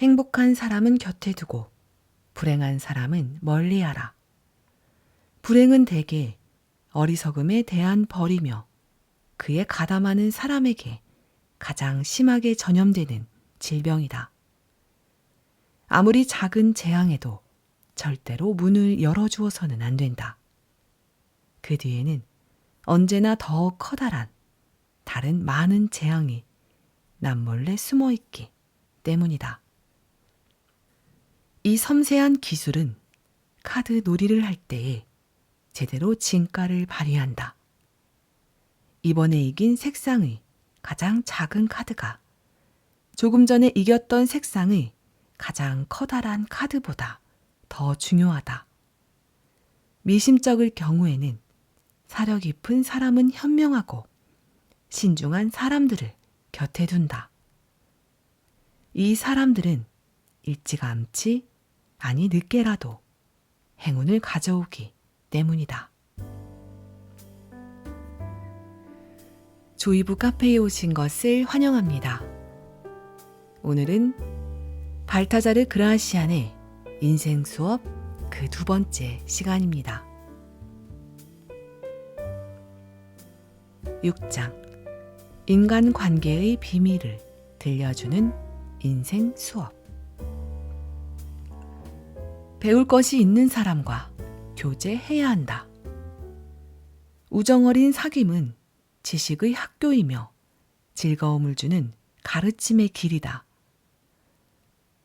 행복한 사람은 곁에 두고 불행한 사람은 멀리하라. 불행은 대개 어리석음에 대한 벌이며 그에 가담하는 사람에게 가장 심하게 전염되는 질병이다. 아무리 작은 재앙에도 절대로 문을 열어주어서는 안 된다. 그 뒤에는 언제나 더 커다란 다른 많은 재앙이 남몰래 숨어있기 때문이다. 이 섬세한 기술은 카드 놀이를 할 때에 제대로 진가를 발휘한다. 이번에 이긴 색상의 가장 작은 카드가 조금 전에 이겼던 색상의 가장 커다란 카드보다 더 중요하다. 미심쩍을 경우에는 사려 깊은 사람은 현명하고 신중한 사람들을 곁에 둔다. 이 사람들은 일찌감치 아니 늦게라도 행운을 가져오기 때문이다. 조이부 카페에 오신 것을 환영합니다. 오늘은 발타자르 그라시안의 인생 수업 그 두 번째 시간입니다. 6장 인간관계의 비밀을 들려주는 인생 수업. 배울 것이 있는 사람과 교제해야 한다. 우정어린 사귐은 지식의 학교이며 즐거움을 주는 가르침의 길이다.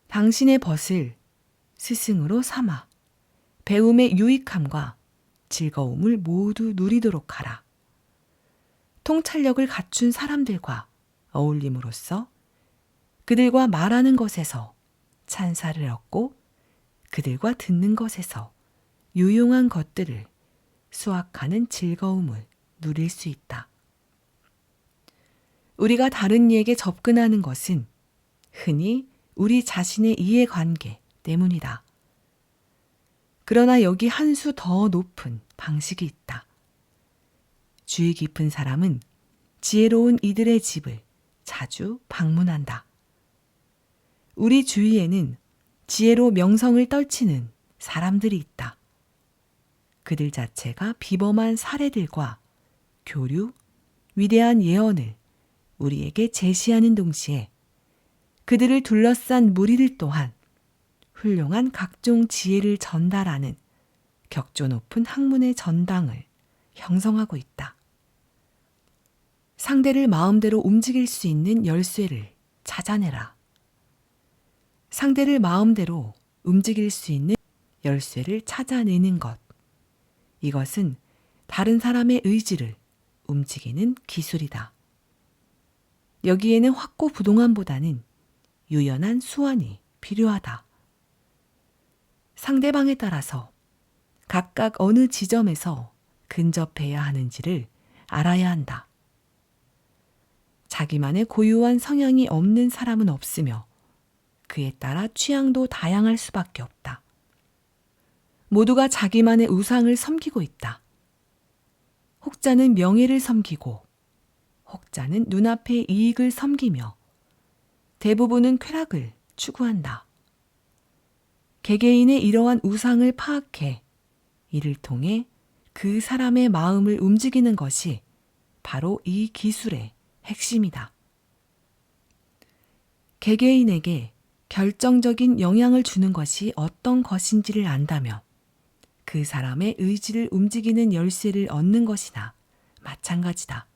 당신의 벗을 스승으로 삼아 배움의 유익함과 즐거움을 모두 누리도록 하라. 통찰력을 갖춘 사람들과 어울림으로써 그들과 말하는 것에서 찬사를 얻고 그들과 듣는 것에서 유용한 것들을 수확하는 즐거움을 누릴 수 있다. 우리가 다른 이에게 접근하는 것은 흔히 우리 자신의 이해관계 때문이다. 그러나 여기 한 수 더 높은 방식이 있다. 주의 깊은 사람은 지혜로운 이들의 집을 자주 방문한다. 우리 주위에는 지혜로 명성을 떨치는 사람들이 있다. 그들 자체가 비범한 사례들과 교류, 위대한 예언을 우리에게 제시하는 동시에 그들을 둘러싼 무리들 또한 훌륭한 각종 지혜를 전달하는 격조 높은 학문의 전당을 형성하고 있다. 상대를 마음대로 움직일 수 있는 열쇠를 찾아내라. 상대를 마음대로 움직일 수 있는 열쇠를 찾아내는 것. 이것은 다른 사람의 의지를 움직이는 기술이다. 여기에는 확고부동함보다는 유연한 수완이 필요하다. 상대방에 따라서 각각 어느 지점에서 근접해야 하는지를 알아야 한다. 자기만의 고유한 성향이 없는 사람은 없으며 그에 따라 취향도 다양할 수밖에 없다. 모두가 자기만의 우상을 섬기고 있다. 혹자는 명예를 섬기고 혹자는 눈앞의 이익을 섬기며 대부분은 쾌락을 추구한다. 개개인의 이러한 우상을 파악해 이를 통해 그 사람의 마음을 움직이는 것이 바로 이 기술의 핵심이다. 개개인에게 결정적인 영향을 주는 것이 어떤 것인지를 안다면 그 사람의 의지를 움직이는 열쇠를 얻는 것이나 마찬가지다.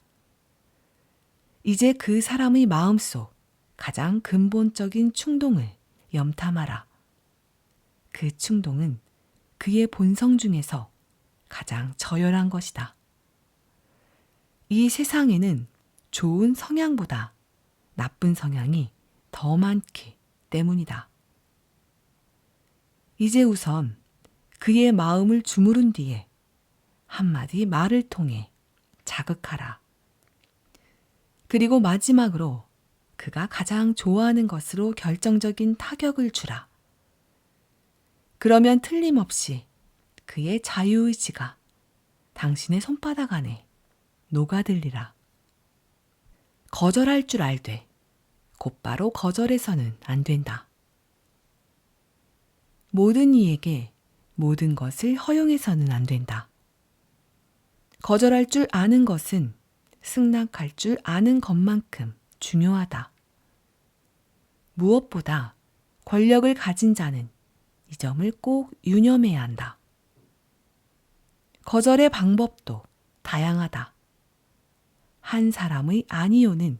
이제 그 사람의 마음속 가장 근본적인 충동을 염탐하라. 그 충동은 그의 본성 중에서 가장 저열한 것이다. 이 세상에는 좋은 성향보다 나쁜 성향이 더 많기 때문이다. 이제 우선 그의 마음을 주무른 뒤에 한마디 말을 통해 자극하라. 그리고 마지막으로 그가 가장 좋아하는 것으로 결정적인 타격을 주라. 그러면 틀림없이 그의 자유의지가 당신의 손바닥 안에 녹아들리라. 거절할 줄 알되 곧바로 거절해서는 안 된다. 모든 이에게 모든 것을 허용해서는 안 된다. 거절할 줄 아는 것은 승낙할 줄 아는 것만큼 중요하다. 무엇보다 권력을 가진 자는 이 점을 꼭 유념해야 한다. 거절의 방법도 다양하다. 한 사람의 아니요는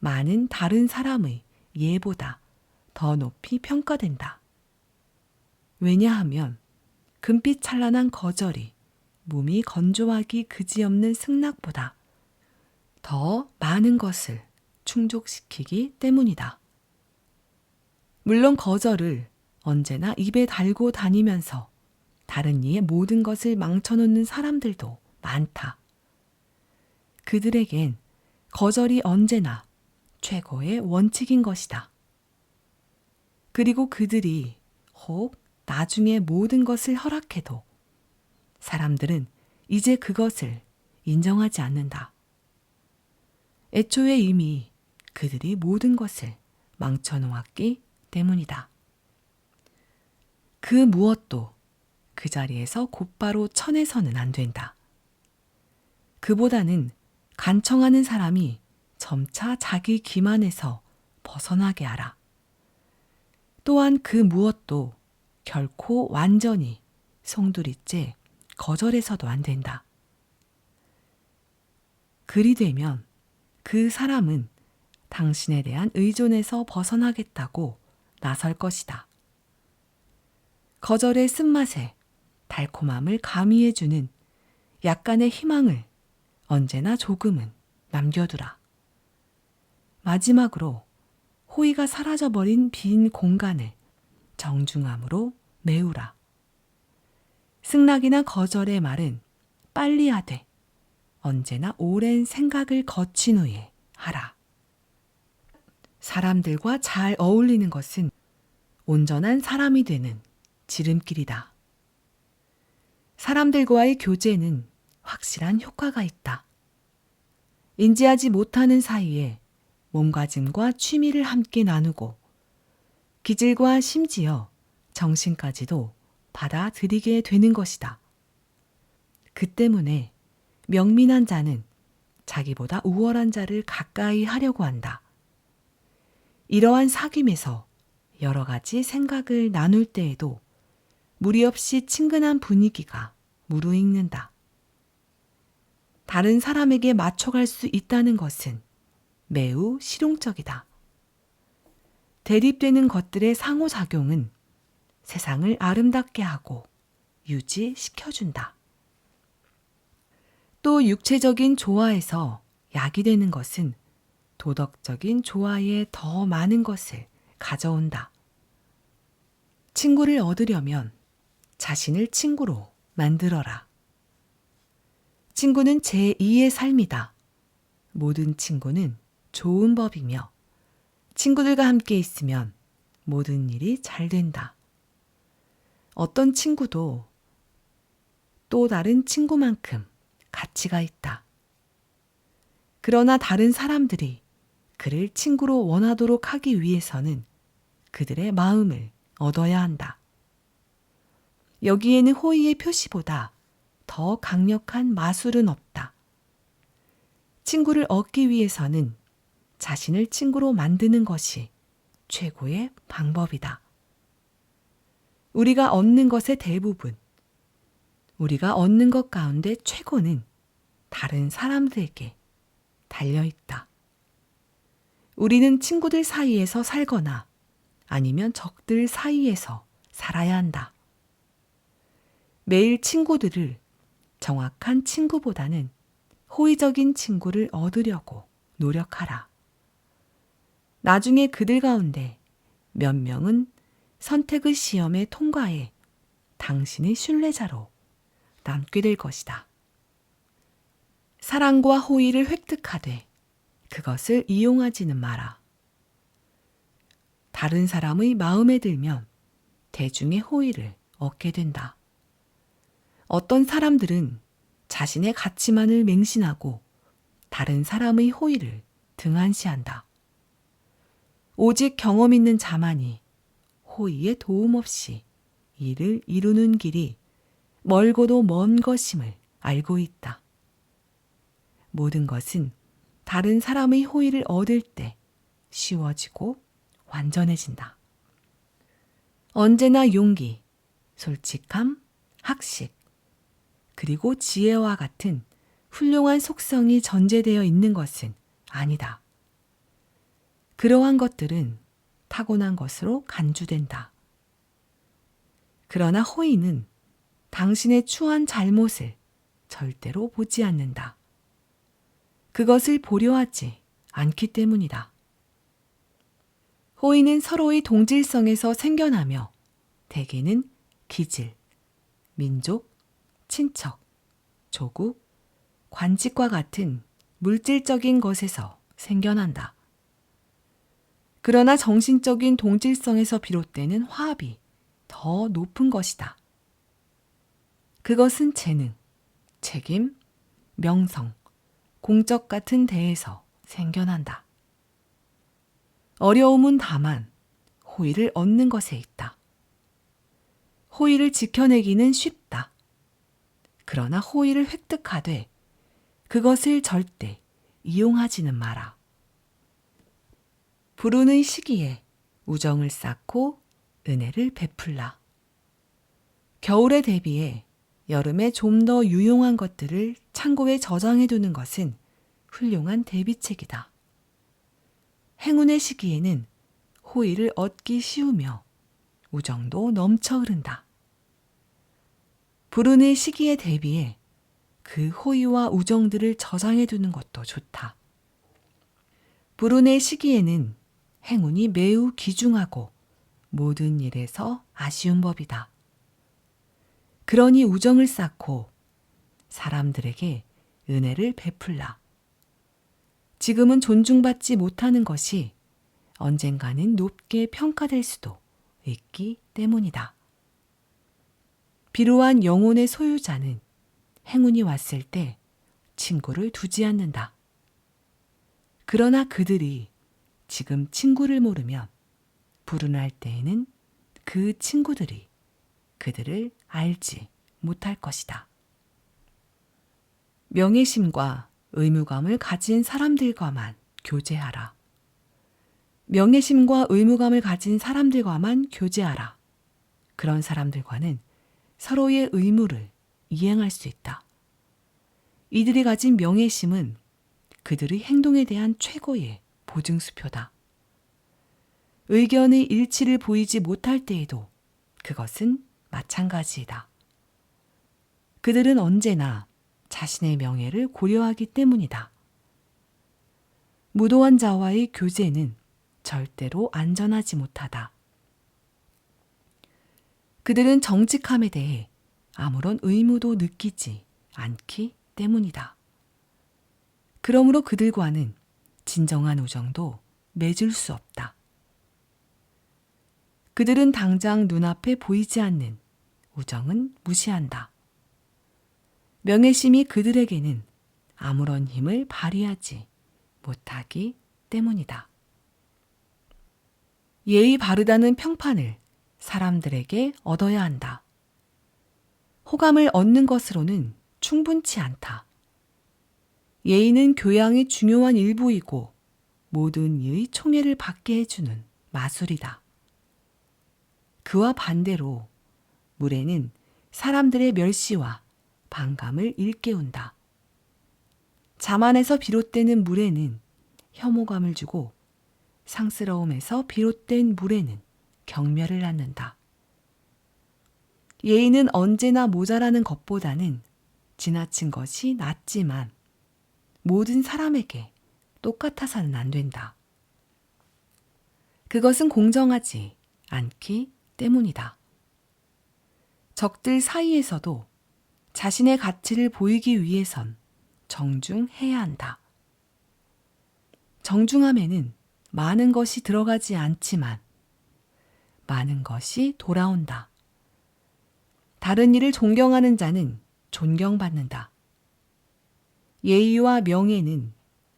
많은 다른 사람의 예보다 더 높이 평가된다. 왜냐하면 금빛 찬란한 거절이 몸이 건조하기 그지없는 승낙보다 더 많은 것을 충족시키기 때문이다. 물론 거절을 언제나 입에 달고 다니면서 다른 이의 모든 것을 망쳐놓는 사람들도 많다. 그들에겐 거절이 언제나 최고의 원칙인 것이다. 그리고 그들이 혹 나중에 모든 것을 허락해도 사람들은 이제 그것을 인정하지 않는다. 애초에 이미 그들이 모든 것을 망쳐놓았기 때문이다. 그 무엇도 그 자리에서 곧바로 쳐내서는 안 된다. 그보다는 간청하는 사람이 점차 자기 기만에서 벗어나게 하라. 또한 그 무엇도 결코 완전히 송두리째 거절해서도 안 된다. 그리 되면 그 사람은 당신에 대한 의존에서 벗어나겠다고 나설 것이다. 거절의 쓴맛에 달콤함을 가미해주는 약간의 희망을 언제나 조금은 남겨두라. 마지막으로 호의가 사라져버린 빈 공간을 정중함으로 메우라. 승낙이나 거절의 말은 빨리 하되 언제나 오랜 생각을 거친 후에 하라. 사람들과 잘 어울리는 것은 온전한 사람이 되는 지름길이다. 사람들과의 교제는 확실한 효과가 있다. 인지하지 못하는 사이에 몸가짐과 취미를 함께 나누고 기질과 심지어 정신까지도 받아들이게 되는 것이다. 그 때문에 명민한 자는 자기보다 우월한 자를 가까이 하려고 한다. 이러한 사귐에서 여러 가지 생각을 나눌 때에도 무리 없이 친근한 분위기가 무르익는다. 다른 사람에게 맞춰갈 수 있다는 것은 매우 실용적이다. 대립되는 것들의 상호작용은 세상을 아름답게 하고 유지시켜준다. 또 육체적인 조화에서 약이 되는 것은 도덕적인 조화에 더 많은 것을 가져온다. 친구를 얻으려면 자신을 친구로 만들어라. 친구는 제2의 삶이다. 모든 친구는 좋은 법이며 친구들과 함께 있으면 모든 일이 잘 된다. 어떤 친구도 또 다른 친구만큼 가치가 있다. 그러나 다른 사람들이 그를 친구로 원하도록 하기 위해서는 그들의 마음을 얻어야 한다. 여기에는 호의의 표시보다 더 강력한 마술은 없다. 친구를 얻기 위해서는 자신을 친구로 만드는 것이 최고의 방법이다. 우리가 얻는 것의 대부분, 우리가 얻는 것 가운데 최고는 다른 사람들에게 달려있다. 우리는 친구들 사이에서 살거나 아니면 적들 사이에서 살아야 한다. 매일 친구들을 정확한 친구보다는 호의적인 친구를 얻으려고 노력하라. 나중에 그들 가운데 몇 명은 선택의 시험에 통과해 당신의 순례자로 남게 될 것이다. 사랑과 호의를 획득하되 그것을 이용하지는 마라. 다른 사람의 마음에 들면 대중의 호의를 얻게 된다. 어떤 사람들은 자신의 가치만을 맹신하고 다른 사람의 호의를 등한시한다. 오직 경험 있는 자만이 호의의 도움 없이 이를 이루는 길이 멀고도 먼 것임을 알고 있다. 모든 것은 다른 사람의 호의를 얻을 때 쉬워지고 완전해진다. 언제나 용기, 솔직함, 학식, 그리고 지혜와 같은 훌륭한 속성이 전제되어 있는 것은 아니다. 그러한 것들은 타고난 것으로 간주된다. 그러나 호의는 당신의 추한 잘못을 절대로 보지 않는다. 그것을 보려 하지 않기 때문이다. 호의는 서로의 동질성에서 생겨나며 대개는 기질, 민족, 친척, 조국, 관직과 같은 물질적인 것에서 생겨난다. 그러나 정신적인 동질성에서 비롯되는 화합이 더 높은 것이다. 그것은 재능, 책임, 명성, 공적 같은 데에서 생겨난다. 어려움은 다만 호의를 얻는 것에 있다. 호의를 지켜내기는 쉽다. 그러나 호의를 획득하되 그것을 절대 이용하지는 마라. 불운의 시기에 우정을 쌓고 은혜를 베풀라. 겨울에 대비해 여름에 좀 더 유용한 것들을 창고에 저장해 두는 것은 훌륭한 대비책이다. 행운의 시기에는 호의를 얻기 쉬우며 우정도 넘쳐 흐른다. 불운의 시기에 대비해 그 호의와 우정들을 저장해 두는 것도 좋다. 불운의 시기에는 행운이 매우 귀중하고 모든 일에서 아쉬운 법이다. 그러니 우정을 쌓고 사람들에게 은혜를 베풀라. 지금은 존중받지 못하는 것이 언젠가는 높게 평가될 수도 있기 때문이다. 비루한 영혼의 소유자는 행운이 왔을 때 친구를 두지 않는다. 그러나 그들이 지금 친구를 모르면 불운할 때에는 그 친구들이 그들을 알지 못할 것이다. 명예심과 의무감을 가진 사람들과만 교제하라. 명예심과 의무감을 가진 사람들과만 교제하라. 그런 사람들과는 서로의 의무를 이행할 수 있다. 이들이 가진 명예심은 그들의 행동에 대한 최고의 보증수표다. 의견의 일치를 보이지 못할 때에도 그것은 마찬가지이다. 그들은 언제나 자신의 명예를 고려하기 때문이다. 무도한 자와의 교제는 절대로 안전하지 못하다. 그들은 정직함에 대해 아무런 의무도 느끼지 않기 때문이다. 그러므로 그들과는 진정한 우정도 맺을 수 없다. 그들은 당장 눈앞에 보이지 않는 우정은 무시한다. 명예심이 그들에게는 아무런 힘을 발휘하지 못하기 때문이다. 예의 바르다는 평판을 사람들에게 얻어야 한다. 호감을 얻는 것으로는 충분치 않다. 예의는 교양이 중요한 일부이고 모든 이의 총애를 받게 해주는 마술이다. 그와 반대로 무례는 사람들의 멸시와 반감을 일깨운다. 자만에서 비롯되는 무례는 혐오감을 주고 상스러움에서 비롯된 무례는 경멸을 낳는다. 예의는 언제나 모자라는 것보다는 지나친 것이 낫지만 모든 사람에게 똑같아서는 안 된다. 그것은 공정하지 않기 때문이다. 적들 사이에서도 자신의 가치를 보이기 위해선 정중해야 한다. 정중함에는 많은 것이 들어가지 않지만 많은 것이 돌아온다. 다른 이를 존경하는 자는 존경받는다. 예의와 명예는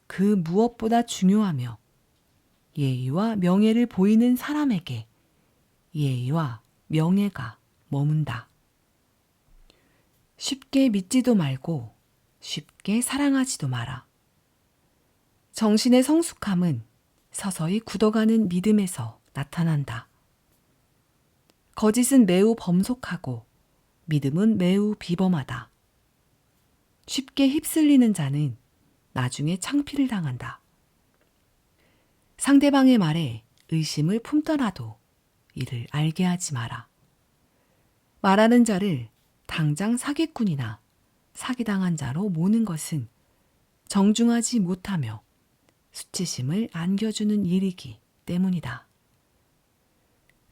그 무엇보다 중요하며 예의와 명예를 보이는 사람에게 예의와 명예가 머문다. 쉽게 믿지도 말고 쉽게 사랑하지도 마라. 정신의 성숙함은 서서히 굳어가는 믿음에서 나타난다. 거짓은 매우 범속하고 믿음은 매우 비범하다. 쉽게 휩쓸리는 자는 나중에 창피를 당한다. 상대방의 말에 의심을 품더라도 이를 알게 하지 마라. 말하는 자를 당장 사기꾼이나 사기당한 자로 모는 것은 정중하지 못하며 수치심을 안겨주는 일이기 때문이다.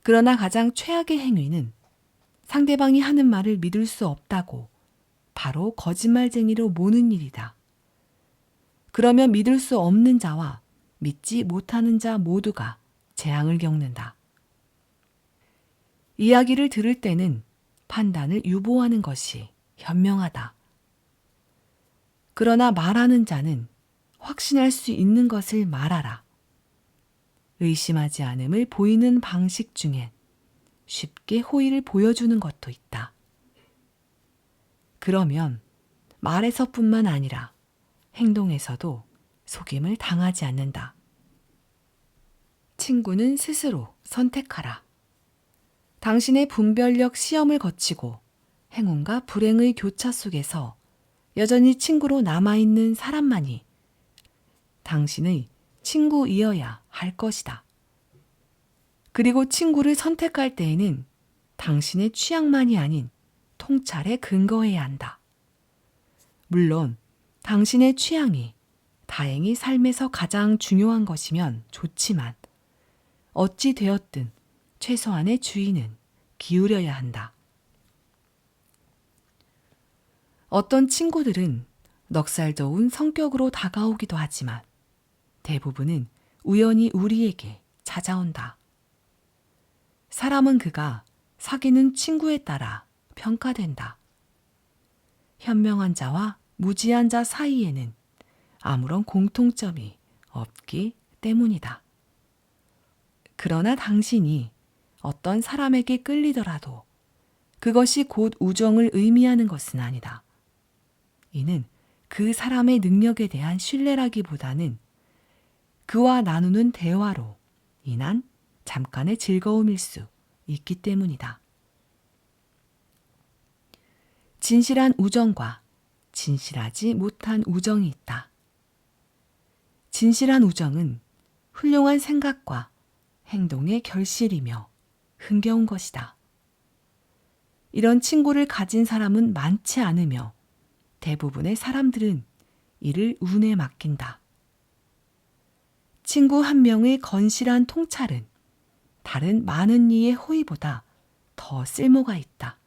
그러나 가장 최악의 행위는 상대방이 하는 말을 믿을 수 없다고 바로 거짓말쟁이로 모는 일이다. 그러면 믿을 수 없는 자와 믿지 못하는 자 모두가 재앙을 겪는다. 이야기를 들을 때는 판단을 유보하는 것이 현명하다. 그러나 말하는 자는 확신할 수 있는 것을 말하라. 의심하지 않음을 보이는 방식 중엔 쉽게 호의를 보여주는 것도 있다. 그러면 말에서뿐만 아니라 행동에서도 속임을 당하지 않는다. 친구는 스스로 선택하라. 당신의 분별력 시험을 거치고 행운과 불행의 교차 속에서 여전히 친구로 남아있는 사람만이 당신의 친구이어야 할 것이다. 그리고 친구를 선택할 때에는 당신의 취향만이 아닌 통찰에 근거해야 한다. 물론 당신의 취향이 다행히 삶에서 가장 중요한 것이면 좋지만 어찌 되었든 최소한의 주의는 기울여야 한다. 어떤 친구들은 넉살 좋은 성격으로 다가오기도 하지만 대부분은 우연히 우리에게 찾아온다. 사람은 그가 사귀는 친구에 따라 평가된다. 현명한 자와 무지한 자 사이에는 아무런 공통점이 없기 때문이다. 그러나 당신이 어떤 사람에게 끌리더라도 그것이 곧 우정을 의미하는 것은 아니다. 이는 그 사람의 능력에 대한 신뢰라기보다는 그와 나누는 대화로 인한 잠깐의 즐거움일 수 있기 때문이다. 진실한 우정과 진실하지 못한 우정이 있다. 진실한 우정은 훌륭한 생각과 행동의 결실이며 흥겨운 것이다. 이런 친구를 가진 사람은 많지 않으며 대부분의 사람들은 이를 운에 맡긴다. 친구 한 명의 건실한 통찰은 다른 많은 이의 호의보다 더 쓸모가 있다.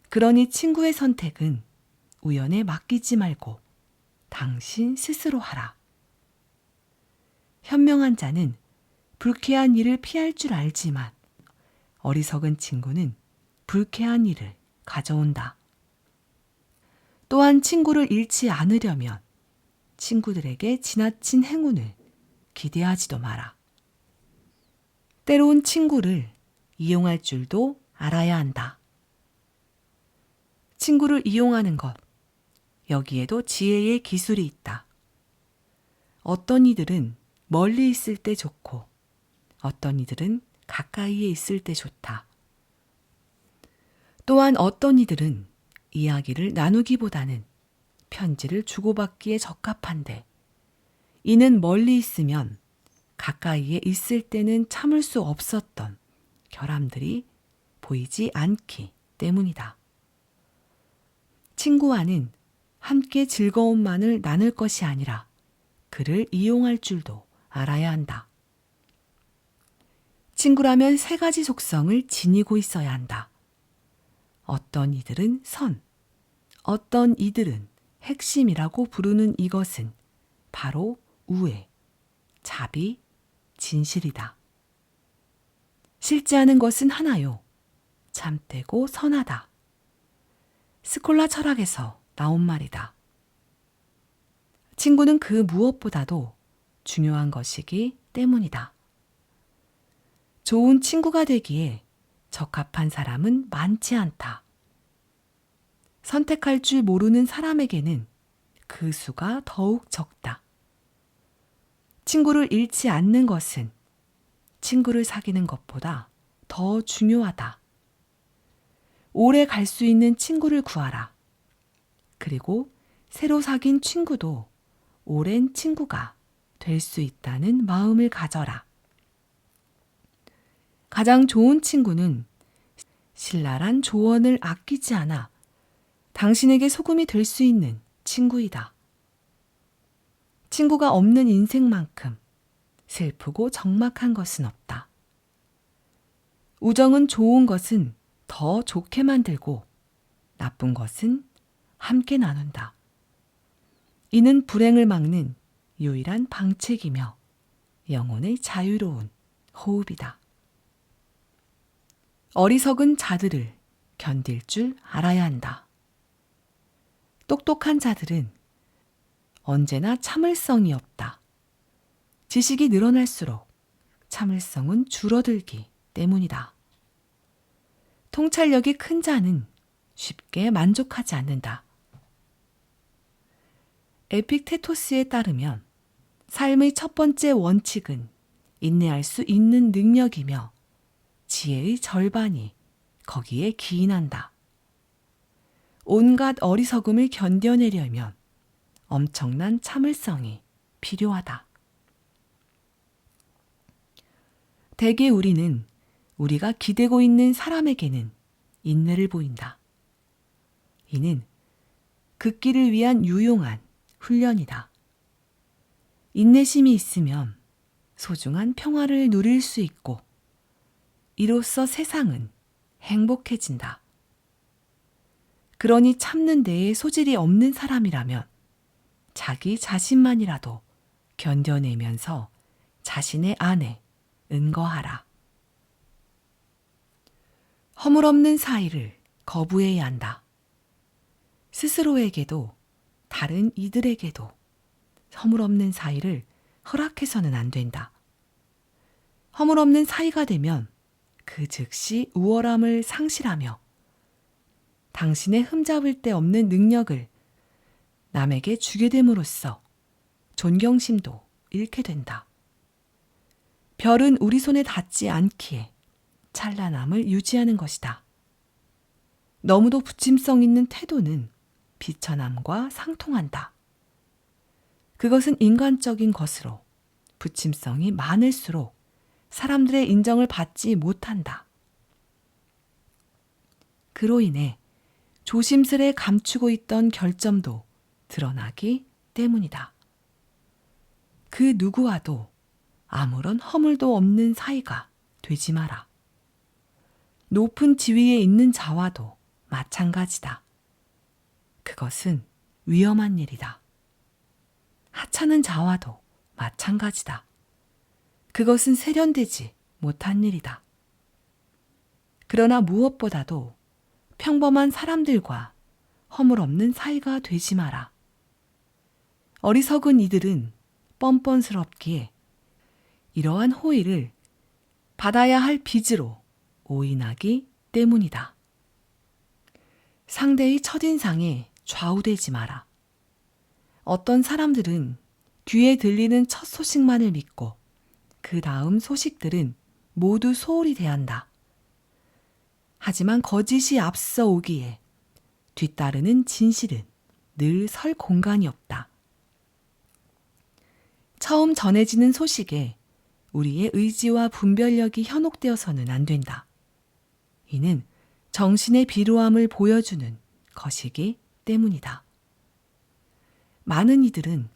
그러니 친구의 선택은 우연에 맡기지 말고 당신 스스로 하라. 현명한 자는 불쾌한 일을 피할 줄 알지만 어리석은 친구는 불쾌한 일을 가져온다. 또한 친구를 잃지 않으려면 친구들에게 지나친 행운을 기대하지도 마라. 때로운 친구를 이용할 줄도 알아야 한다. 친구를 이용하는 것, 여기에도 지혜의 기술이 있다. 어떤 이들은 멀리 있을 때 좋고 어떤 이들은 가까이에 있을 때 좋다. 또한 어떤 이들은 이야기를 나누기보다는 편지를 주고받기에 적합한데 이는 멀리 있으면 가까이에 있을 때는 참을 수 없었던 결함들이 보이지 않기 때문이다. 친구와는 함께 즐거움만을 나눌 것이 아니라 그를 이용할 줄도 알아야 한다. 친구라면 세 가지 속성을 지니고 있어야 한다. 어떤 이들은 선, 어떤 이들은 핵심이라고 부르는 이것은 바로 우애, 자비, 진실이다. 실제하는 것은 하나요. 참되고 선하다. 스콜라 철학에서 나온 말이다. 친구는 그 무엇보다도 중요한 것이기 때문이다. 좋은 친구가 되기에 적합한 사람은 많지 않다. 선택할 줄 모르는 사람에게는 그 수가 더욱 적다. 친구를 잃지 않는 것은 친구를 사귀는 것보다 더 중요하다. 오래 갈 수 있는 친구를 구하라. 그리고 새로 사귄 친구도 오랜 친구가 될 수 있다는 마음을 가져라. 가장 좋은 친구는 신랄한 조언을 아끼지 않아 당신에게 소금이 될 수 있는 친구이다. 친구가 없는 인생만큼 슬프고 적막한 것은 없다. 우정은 좋은 것은 더 좋게 만들고 나쁜 것은 함께 나눈다. 이는 불행을 막는 유일한 방책이며 영혼의 자유로운 호흡이다. 어리석은 자들을 견딜 줄 알아야 한다. 똑똑한 자들은 언제나 참을성이 없다. 지식이 늘어날수록 참을성은 줄어들기 때문이다. 통찰력이 큰 자는 쉽게 만족하지 않는다. 에픽테토스에 따르면 삶의 첫 번째 원칙은 인내할 수 있는 능력이며 지혜의 절반이 거기에 기인한다. 온갖 어리석음을 견뎌내려면 엄청난 참을성이 필요하다. 대개 우리는 우리가 기대고 있는 사람에게는 인내를 보인다. 이는 그 길을 위한 유용한 훈련이다. 인내심이 있으면 소중한 평화를 누릴 수 있고 이로써 세상은 행복해진다. 그러니 참는 데에 소질이 없는 사람이라면 자기 자신만이라도 견뎌내면서 자신의 안에 은거하라. 허물없는 사이를 거부해야 한다. 스스로에게도 다른 이들에게도 허물없는 사이를 허락해서는 안 된다. 허물없는 사이가 되면 그 즉시 우월함을 상실하며 당신의 흠잡을 데 없는 능력을 남에게 주게 됨으로써 존경심도 잃게 된다. 별은 우리 손에 닿지 않기에 찬란함을 유지하는 것이다. 너무도 부침성 있는 태도는 비천함과 상통한다. 그것은 인간적인 것으로 부침성이 많을수록 사람들의 인정을 받지 못한다. 그로 인해 조심스레 감추고 있던 결점도 드러나기 때문이다. 그 누구와도 아무런 허물도 없는 사이가 되지 마라. 높은 지위에 있는 자와도 마찬가지다. 그것은 위험한 일이다. 하찮은 자와도 마찬가지다. 그것은 세련되지 못한 일이다. 그러나 무엇보다도 평범한 사람들과 허물없는 사이가 되지 마라. 어리석은 이들은 뻔뻔스럽기에 이러한 호의를 받아야 할 빚으로 오인하기 때문이다. 상대의 첫인상에 좌우되지 마라. 어떤 사람들은 귀에 들리는 첫 소식만을 믿고 그 다음 소식들은 모두 소홀히 대한다. 하지만 거짓이 앞서 오기에 뒤따르는 진실은 늘 설 공간이 없다. 처음 전해지는 소식에 우리의 의지와 분별력이 현혹되어서는 안 된다. 이는 정신의 비루함을 보여주는 것이기 때문이다. 많은 이들은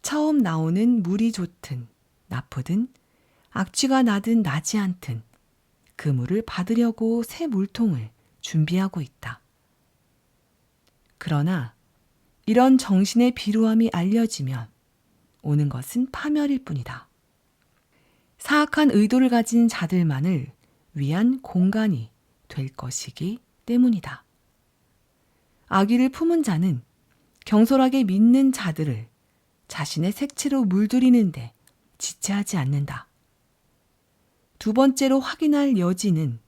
처음 나오는 물이 좋든 나쁘든 악취가 나든 나지 않든 그 물을 받으려고 새 물통을 준비하고 있다. 그러나 이런 정신의 비루함이 알려지면 오는 것은 파멸일 뿐이다. 사악한 의도를 가진 자들만을 위한 공간이 될 것이기 때문이다. 악의를 품은 자는 경솔하게 믿는 자들을 자신의 색채로 물들이는데 지체하지 않는다. 두 번째로 확인할 여지는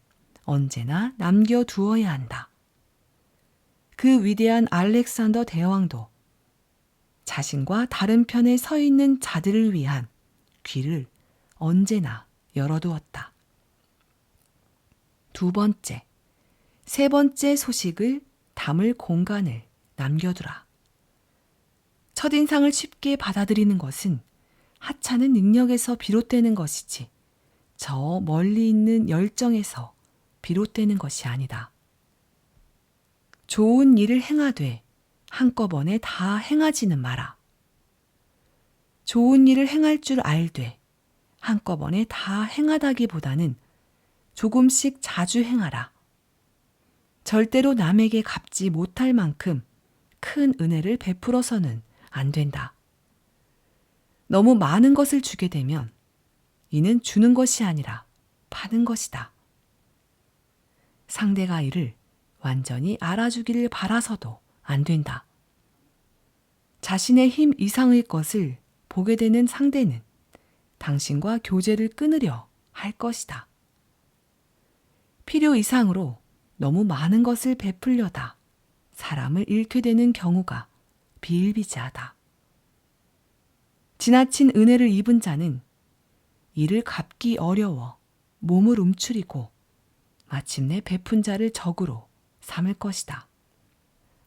언제나 남겨두어야 한다. 그 위대한 알렉산더 대왕도 자신과 다른 편에 서 있는 자들을 위한 귀를 언제나 열어두었다. 두 번째, 세 번째 소식을 담을 공간을 남겨두라. 첫인상을 쉽게 받아들이는 것은 하찮은 능력에서 비롯되는 것이지 저 멀리 있는 열정에서 비롯되는 것이 아니다. 좋은 일을 행하되 한꺼번에 다 행하지는 마라. 좋은 일을 행할 줄 알되 한꺼번에 다 행하다기보다는 조금씩 자주 행하라. 절대로 남에게 갚지 못할 만큼 큰 은혜를 베풀어서는 안 된다. 너무 많은 것을 주게 되면 이는 주는 것이 아니라 파는 것이다. 상대가 이를 완전히 알아주기를 바라서도 안 된다. 자신의 힘 이상의 것을 보게 되는 상대는 당신과 교제를 끊으려 할 것이다. 필요 이상으로 너무 많은 것을 베풀려다 사람을 잃게 되는 경우가 비일비재하다. 지나친 은혜를 입은 자는 이를 갚기 어려워 몸을 움츠리고 마침내 베푼 자를 적으로 삼을 것이다.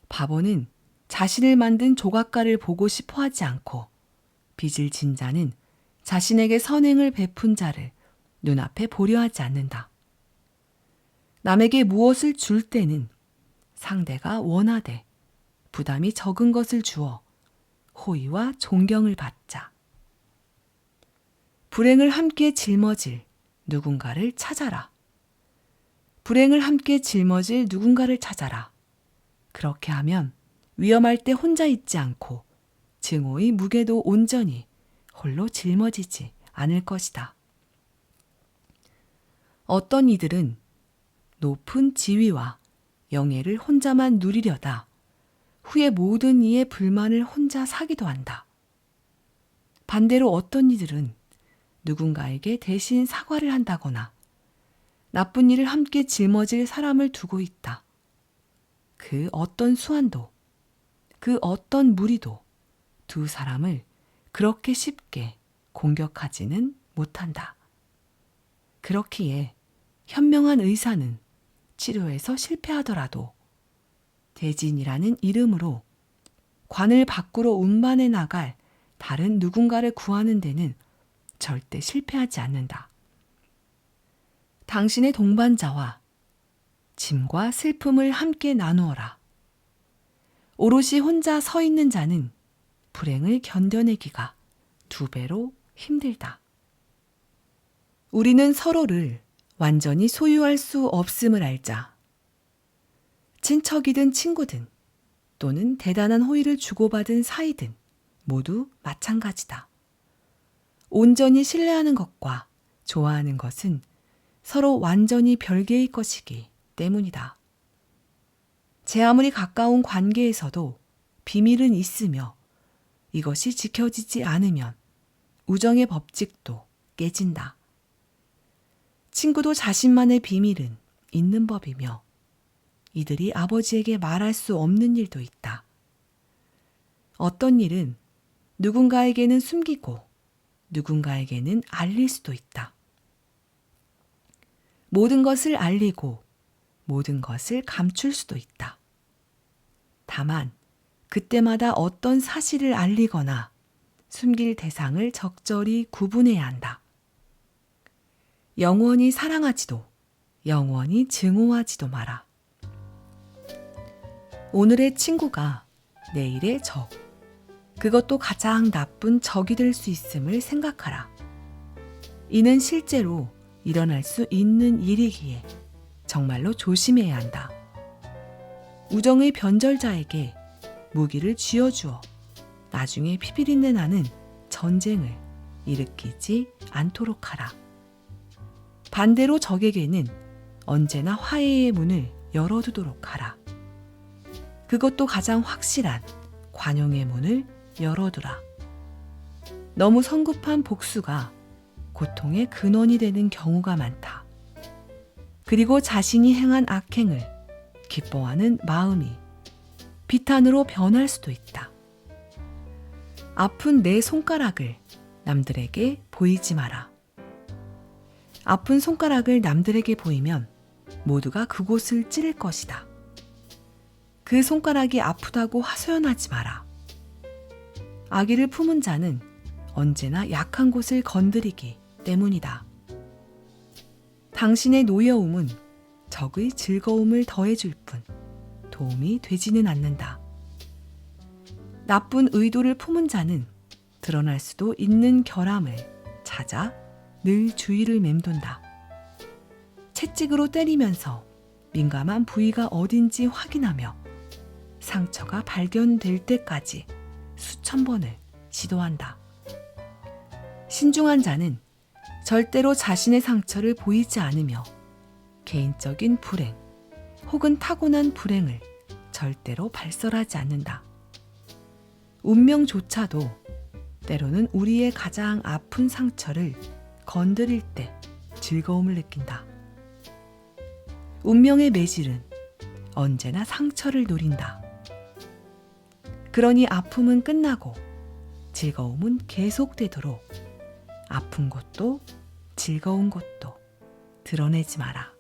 바보는 자신을 만든 조각가를 보고 싶어 하지 않고 빚을 진 자는 자신에게 선행을 베푼 자를 눈앞에 보려 하지 않는다. 남에게 무엇을 줄 때는 상대가 원하되 부담이 적은 것을 주어 호의와 존경을 받자. 불행을 함께 짊어질 누군가를 찾아라. 불행을 함께 짊어질 누군가를 찾아라. 그렇게 하면 위험할 때 혼자 있지 않고 증오의 무게도 온전히 홀로 짊어지지 않을 것이다. 어떤 이들은 높은 지위와 영예를 혼자만 누리려다 후에 모든 이의 불만을 혼자 사기도 한다. 반대로 어떤 이들은 누군가에게 대신 사과를 한다거나 나쁜 일을 함께 짊어질 사람을 두고 있다. 그 어떤 수완도, 그 어떤 무리도 두 사람을 그렇게 쉽게 공격하지는 못한다. 그렇기에 현명한 의사는 치료에서 실패하더라도 대진이라는 이름으로 관을 밖으로 운반해 나갈 다른 누군가를 구하는 데는 절대 실패하지 않는다. 당신의 동반자와 짐과 슬픔을 함께 나누어라. 오롯이 혼자 서 있는 자는 불행을 견뎌내기가 2배로 힘들다. 우리는 서로를 완전히 소유할 수 없음을 알자. 친척이든 친구든 또는 대단한 호의를 주고받은 사이든 모두 마찬가지다. 온전히 신뢰하는 것과 좋아하는 것은 서로 완전히 별개의 것이기 때문이다. 제 아무리 가까운 관계에서도 비밀은 있으며 이것이 지켜지지 않으면 우정의 법칙도 깨진다. 친구도 자신만의 비밀은 있는 법이며 이들이 아버지에게 말할 수 없는 일도 있다. 어떤 일은 누군가에게는 숨기고 누군가에게는 알릴 수도 있다. 모든 것을 알리고 모든 것을 감출 수도 있다. 다만 그때마다 어떤 사실을 알리거나 숨길 대상을 적절히 구분해야 한다. 영원히 사랑하지도 영원히 증오하지도 마라. 오늘의 친구가 내일의 적, 그것도 가장 나쁜 적이 될 수 있음을 생각하라. 이는 실제로 일어날 수 있는 일이기에 정말로 조심해야 한다. 우정의 변절자에게 무기를 쥐어주어 나중에 피비린내 나는 전쟁을 일으키지 않도록 하라. 반대로 적에게는 언제나 화해의 문을 열어두도록 하라. 그것도 가장 확실한 관용의 문을 열어두라. 너무 성급한 복수가 고통의 근원이 되는 경우가 많다. 그리고 자신이 행한 악행을 기뻐하는 마음이 비탄으로 변할 수도 있다. 아픈 내 손가락을 남들에게 보이지 마라. 아픈 손가락을 남들에게 보이면 모두가 그곳을 찌를 것이다. 그 손가락이 아프다고 하소연하지 마라. 아기를 품은 자는 언제나 약한 곳을 건드리기 때문이다. 당신의 노여움은 적의 즐거움을 더해줄 뿐 도움이 되지는 않는다. 나쁜 의도를 품은 자는 드러날 수도 있는 결함을 찾아 늘 주의를 맴돈다. 채찍으로 때리면서 민감한 부위가 어딘지 확인하며 상처가 발견될 때까지 수천 번을 시도한다. 신중한 자는 절대로 자신의 상처를 보이지 않으며 개인적인 불행 혹은 타고난 불행을 절대로 발설하지 않는다. 운명조차도 때로는 우리의 가장 아픈 상처를 건드릴 때 즐거움을 느낀다. 운명의 매질은 언제나 상처를 노린다. 그러니 아픔은 끝나고 즐거움은 계속되도록 아픈 곳도 즐거운 곳도 드러내지 마라.